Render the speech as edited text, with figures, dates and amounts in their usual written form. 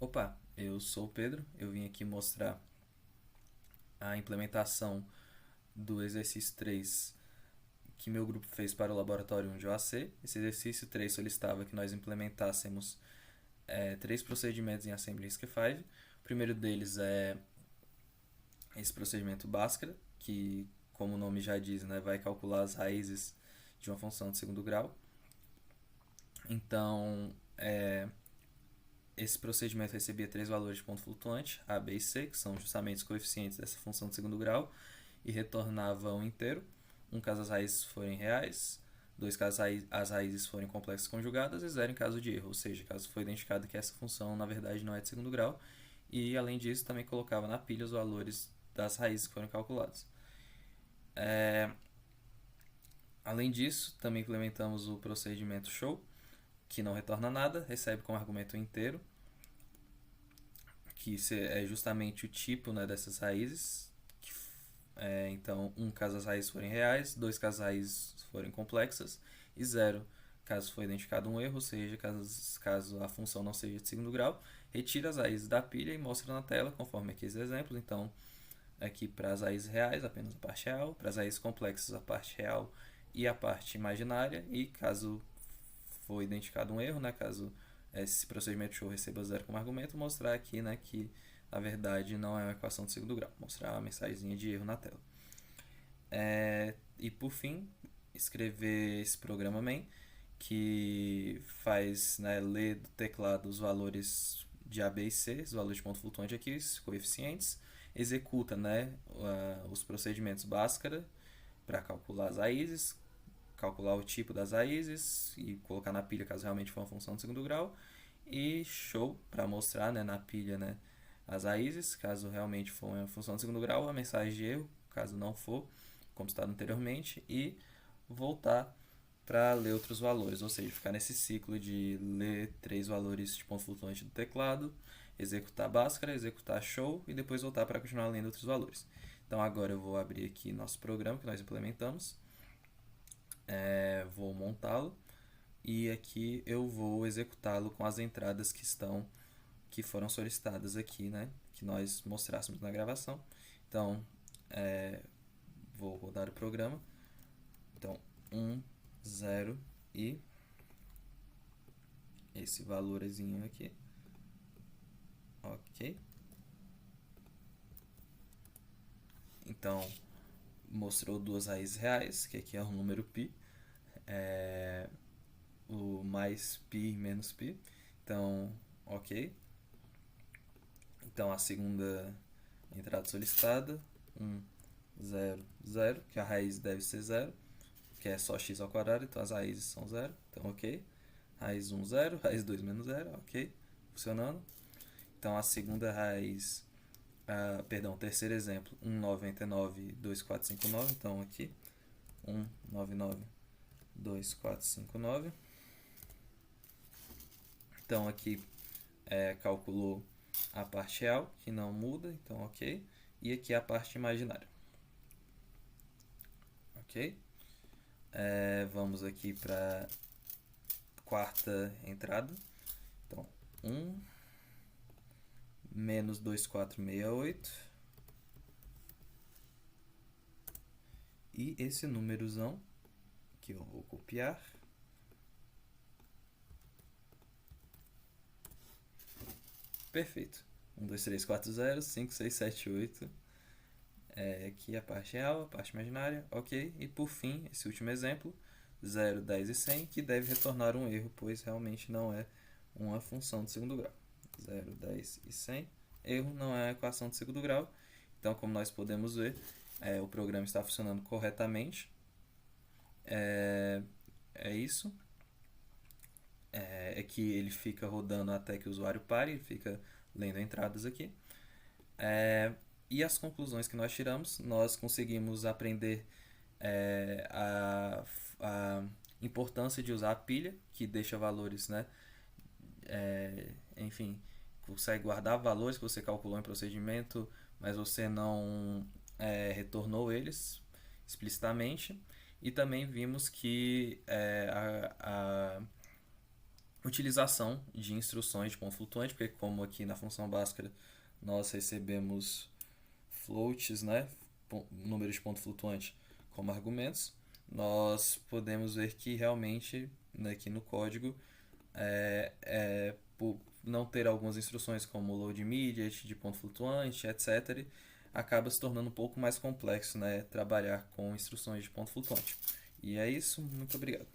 Opa, eu sou o Pedro, eu vim aqui mostrar a implementação do exercício 3 que meu grupo fez para o laboratório 1 de OAC. Esse exercício 3 solicitava que nós implementássemos três procedimentos em Assembly RISC-V. O primeiro deles é esse procedimento Bhaskara, que, como o nome já diz, né, vai calcular as raízes de uma função de segundo grau. Então, esse procedimento recebia três valores de ponto flutuante, A, B e C, que são justamente os coeficientes dessa função de segundo grau, e retornava um inteiro, um caso as raízes forem reais, dois caso as raízes forem complexas conjugadas e zero em caso de erro, ou seja, caso foi identificado que essa função na verdade não é de segundo grau, e além disso também colocava na pilha os valores das raízes que foram calculadas. Além disso, também implementamos o procedimento show, que não retorna nada, recebe como argumento inteiro, que é justamente o tipo, né, dessas raízes. Então, um caso as raízes forem reais, dois caso as raízes forem complexas, e zero caso for identificado um erro, ou seja, caso a função não seja de segundo grau, retira as raízes da pilha e mostra na tela, conforme aqui os exemplos. Então, aqui para as raízes reais, apenas a parte real, para as raízes complexas, a parte real e a parte imaginária, e caso for identificado um erro, né, caso esse procedimento show receba zero como argumento, mostrar aqui, né, que na verdade não é uma equação de segundo grau, mostrar uma mensagenzinha de erro na tela. E por fim, escrever esse programa main que faz, né, ler do teclado os valores de A, B e C, os valores de ponto flutuante aqui, os coeficientes, executa, né, os procedimentos Bhaskara para calcular as raízes, calcular o tipo das raízes e colocar na pilha caso realmente for uma função de segundo grau, e show para mostrar, né, na pilha, né, as raízes, caso realmente for uma função de segundo grau, a mensagem de erro, caso não for, como citado anteriormente, e voltar para ler outros valores, ou seja, ficar nesse ciclo de ler três valores de ponto flutuante do teclado, executar Bhaskara, executar show e depois voltar para continuar lendo outros valores. Então agora eu vou abrir aqui nosso programa que nós implementamos, vou montá-lo e aqui eu vou executá-lo com as entradas que foram solicitadas aqui, né, que nós mostrássemos na gravação. Então, vou rodar o programa. Então, 0 e esse valorzinho aqui. Ok. Então, mostrou duas raízes reais, que aqui é o número π, o mais π menos π. Então, ok. Então, a segunda entrada solicitada, 0, 0, que a raiz deve ser 0, que é só x ao quadrado, então as raízes são 0, então ok. Raiz 1, 0, raiz 2 menos 0, ok, funcionando. Então a segunda raiz, perdão, terceiro exemplo, 1,99, 2,459, então aqui, 1,99, 2,459. Então aqui calculou a parte real, que não muda, então ok. E aqui a parte imaginária. Ok? Vamos aqui para quarta entrada. Então, 1 menos 2,468. E esse númerozão que eu vou copiar. Perfeito. 1, 2, 3, 4, 0, 5, 6, 7, 8. Aqui a parte real, a parte imaginária, ok. E por fim, esse último exemplo, 0, 10 e 100, que deve retornar um erro, pois realmente não é uma função de segundo grau. 0, 10 e 100, erro, não é uma equação de segundo grau. Então, como nós podemos ver, o programa está funcionando corretamente. É isso. É que ele fica rodando até que o usuário pare, ele fica lendo entradas aqui. E as conclusões que nós tiramos, nós conseguimos aprender a importância de usar a pilha, que deixa valores, né? Enfim, consegue guardar valores que você calculou em procedimento, mas você não retornou eles explicitamente. E também vimos que utilização de instruções de ponto flutuante, porque como aqui na função Bhaskara nós recebemos floats, né, números de ponto flutuante como argumentos, nós podemos ver que realmente, né, aqui no código, por não ter algumas instruções como load immediate, de ponto flutuante, etc., acaba se tornando um pouco mais complexo, né, trabalhar com instruções de ponto flutuante. E é isso, muito obrigado.